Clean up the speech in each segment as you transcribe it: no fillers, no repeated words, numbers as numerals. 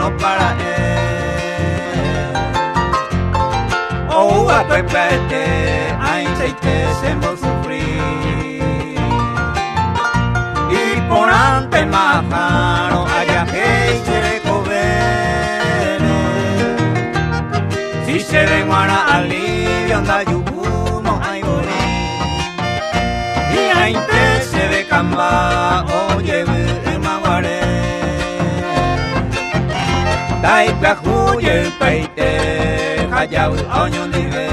no para él. O a pepete, a inseite se mo sufrir. Y por ante majano, allá que se le covene. Si se le guara alivio, anda yugumo, ay, ori. Y a inte se ve camba, oye, Dai plahuye peite, hayau oño nive.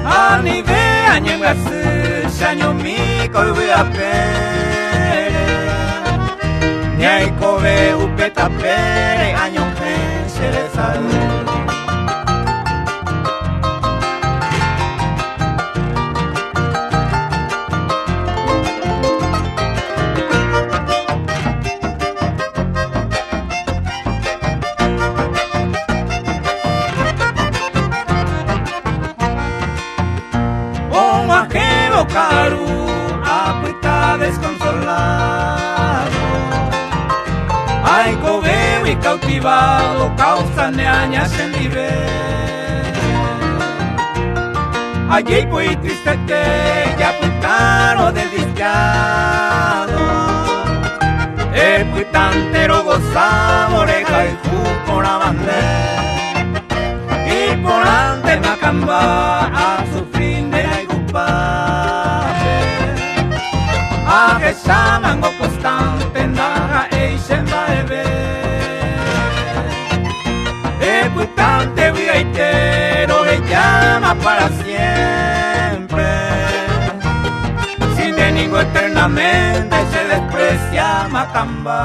Anive añengasu, shaño mi koiwe apere. Nyai kobe upeta pere, año ken sherezau. Caru, apuesta desconsolado. Ay, cobeo y cautivado, causa neañas en nivel. Allí fui tristete, ya putaro desdichado. Fui tantero gozado, oreja y jugo la bandera. Y por ante me acamba a sufrir de la a que llaman o constante naga e shemba ebe putante viaitero le llama para siempre sin ningún eternamente se desprecia Macamba.